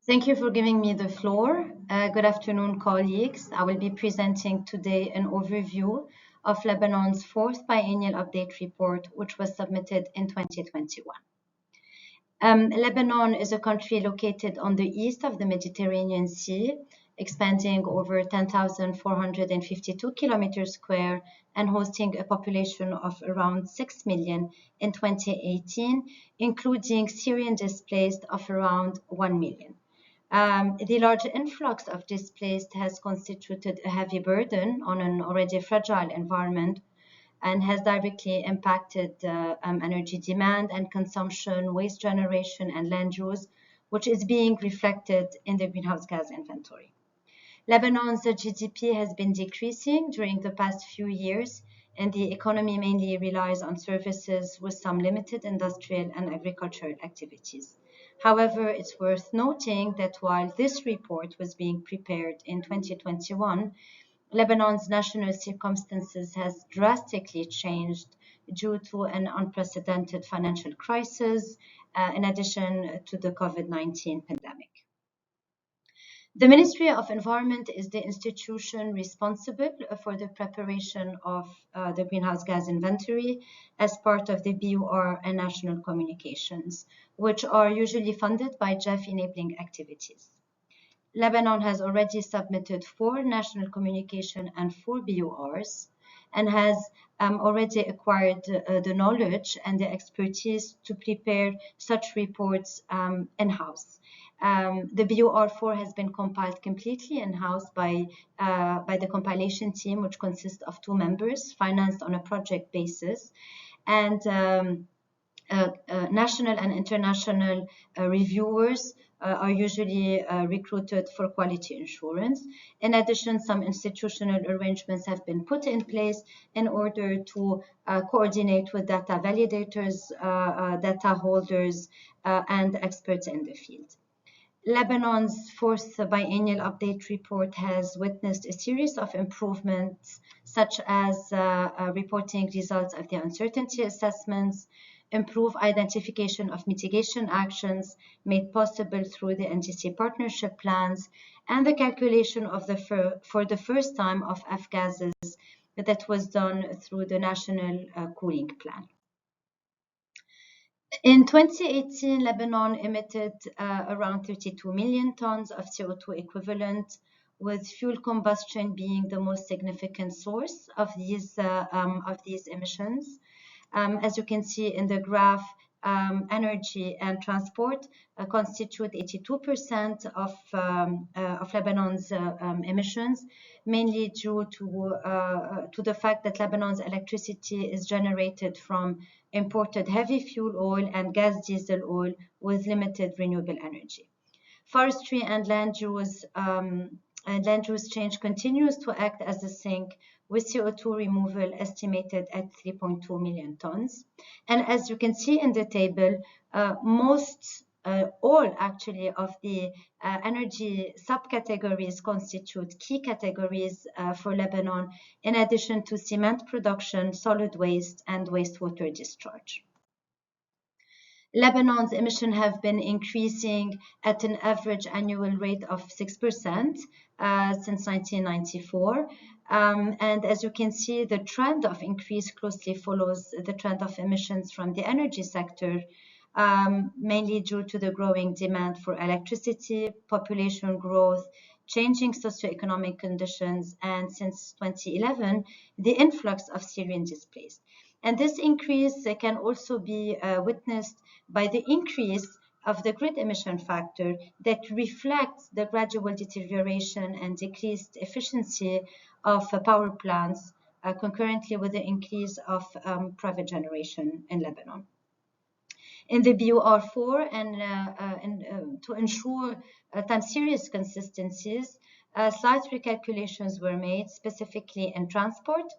Thank you for giving me the floor. Good afternoon, colleagues. I will be presenting today an overview of Lebanon's fourth biennial update report, which was submitted in 2021. Lebanon is a country located on the east of the Mediterranean Sea, expanding over 10,452 kilometers square and hosting a population of around 6 million in 2018, including Syrian displaced of around 1 million. The large influx of displaced has constituted a heavy burden on an already fragile environment and has directly impacted energy demand and consumption, waste generation, and land use, which is being reflected in the greenhouse gas inventory. Lebanon's GDP has been decreasing during the past few years, and the economy mainly relies on services with some limited industrial and agricultural activities. However, it's worth noting that while this report was being prepared in 2021, Lebanon's national circumstances has drastically changed due to an unprecedented financial crisis, in addition to the COVID-19 pandemic. The Ministry of Environment is the institution responsible for the preparation of the greenhouse gas inventory as part of the BUR and national communications, which are usually funded by JEF enabling activities. Lebanon has already submitted 4 national communication and 4 BURs and has already acquired the knowledge and the expertise to prepare such reports in-house. The BUR4 has been compiled completely in-house by the compilation team, which consists of 2 members financed on a project basis, and national and international reviewers are usually recruited for quality assurance. In addition, some institutional arrangements have been put in place in order to coordinate with data validators, data holders, and experts in the field. Lebanon's fourth biennial update report has witnessed a series of improvements, such as reporting results of the uncertainty assessments, improve identification of mitigation actions made possible through the NGC partnership plans, and the calculation of for the first time of F-gases that was done through the National Cooling Plan. In 2018, Lebanon emitted around 32 million tons of CO2 equivalent, with fuel combustion being the most significant source of these emissions. As you can see in the graph, energy and transport constitute 82% of Lebanon's emissions, mainly due to the fact that Lebanon's electricity is generated from imported heavy fuel oil and gas diesel oil with limited renewable energy. Forestry and land use change continues to act as a sink, with CO2 removal estimated at 3.2 million tons. And as you can see in the table, all actually of the energy subcategories constitute key categories for Lebanon, in addition to cement production, solid waste, and wastewater discharge. Lebanon's emissions have been increasing at an average annual rate of 6% since 1994. And as you can see, the trend of increase closely follows the trend of emissions from the energy sector, mainly due to the growing demand for electricity, population growth, changing socioeconomic conditions, and since 2011, the influx of Syrian displaced. And this increase can also be witnessed by the increase of the grid emission factor that reflects the gradual deterioration and decreased efficiency of power plants concurrently with the increase of private generation in Lebanon. In the BUR4 and to ensure time series consistencies, slight recalculations were made specifically in transport,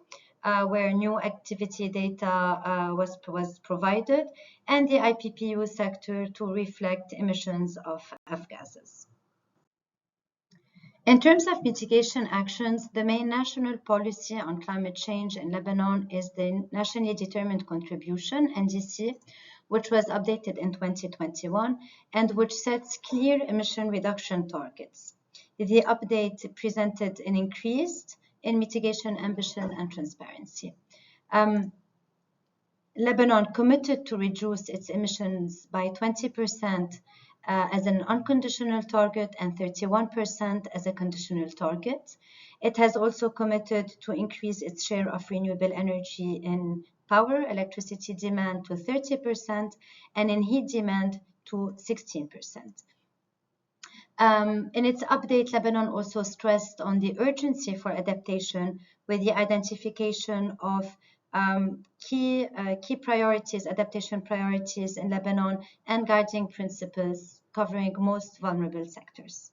where new activity data was provided, and the IPPU sector to reflect emissions of F-gases. In terms of mitigation actions, the main national policy on climate change in Lebanon is the Nationally Determined Contribution, NDC, which was updated in 2021 and which sets clear emission reduction targets. The update presented an increase in mitigation ambition and transparency. Lebanon committed to reduce its emissions by 20% as an unconditional target and 31% as a conditional target. It has also committed to increase its share of renewable energy in power, electricity demand to 30% and in heat demand to 16%. In its update, Lebanon also stressed on the urgency for adaptation with the identification of key priorities, adaptation priorities in Lebanon, and guiding principles covering most vulnerable sectors.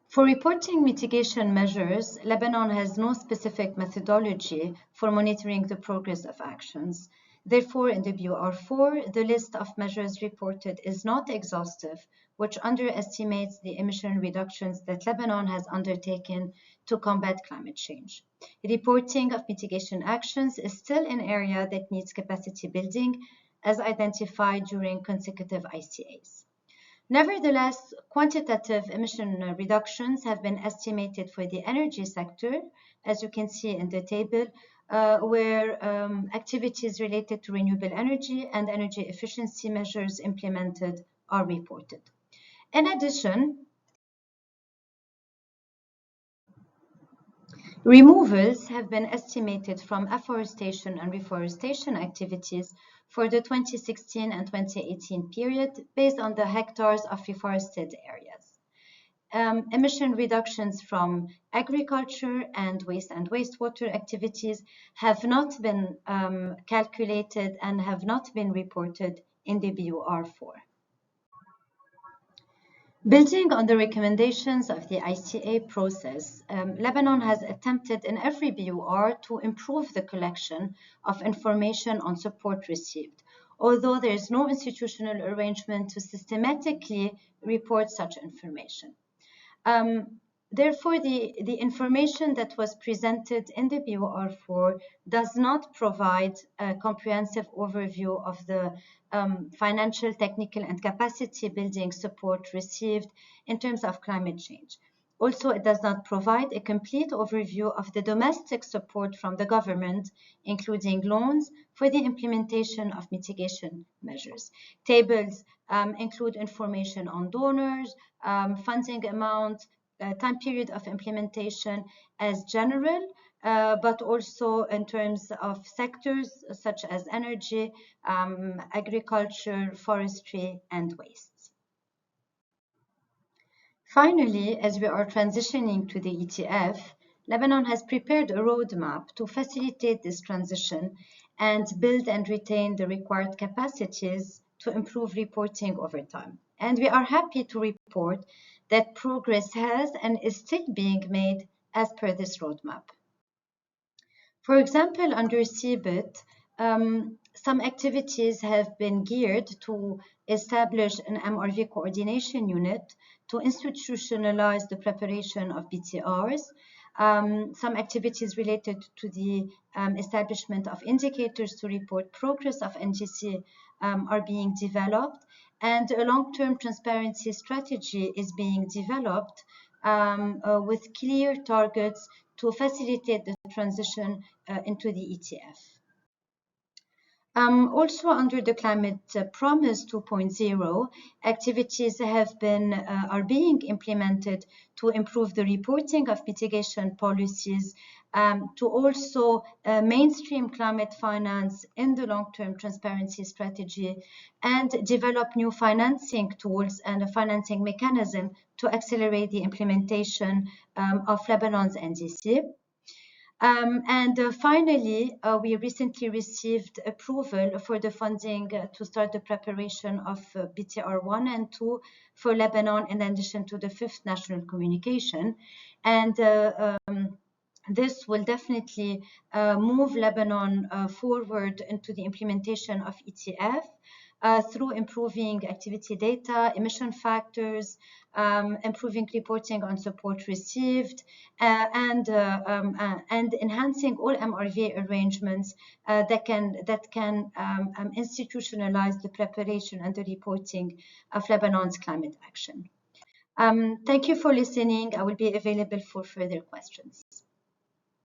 For reporting mitigation measures, Lebanon has no specific methodology for monitoring the progress of actions. Therefore, in the BUR4, the list of measures reported is not exhaustive, which underestimates the emission reductions that Lebanon has undertaken to combat climate change. Reporting of mitigation actions is still an area that needs capacity building, as identified during consecutive ICAs. Nevertheless, quantitative emission reductions have been estimated for the energy sector, as you can see in the table, where activities related to renewable energy and energy efficiency measures implemented are reported. In addition, removals have been estimated from afforestation and reforestation activities for the 2016 and 2018 period based on the hectares of reforested areas. Emission reductions from agriculture and wastewater activities have not been calculated and have not been reported in the BUR4. Building on the recommendations of the ICA process, Lebanon has attempted in every BUR to improve the collection of information on support received, although there is no institutional arrangement to systematically report such information. Therefore, the information that was presented in the BUR4 does not provide a comprehensive overview of the financial, technical, and capacity building support received in terms of climate change. Also, it does not provide a complete overview of the domestic support from the government, including loans for the implementation of mitigation measures. Tables include information on donors, funding amount, time period of implementation as general, but also in terms of sectors such as energy, agriculture, forestry, and wastes. Finally, as we are transitioning to the ETF, Lebanon has prepared a roadmap to facilitate this transition and build and retain the required capacities to improve reporting over time. And we are happy to report that progress has and is still being made as per this roadmap. For example, under CBIT, some activities have been geared to establish an MRV coordination unit to institutionalize the preparation of BTRs. Some activities related to the establishment of indicators to report progress of NGC are being developed, and a long-term transparency strategy is being developed with clear targets to facilitate the transition into the ETF. Also, under the Climate Promise 2.0, activities are being implemented to improve the reporting of mitigation policies, to also mainstream climate finance in the long-term transparency strategy, and develop new financing tools and a financing mechanism to accelerate the implementation of Lebanon's NDC. Finally, we recently received approval for the funding to start the preparation of BTR1 and 2 for Lebanon, in addition to the fifth national communication. And this will definitely move Lebanon forward into the implementation of ETF through improving activity data, emission factors, improving reporting on support received, and enhancing all MRV arrangements that can institutionalize the preparation and the reporting of Lebanon's climate action. Thank you for listening. I will be available for further questions.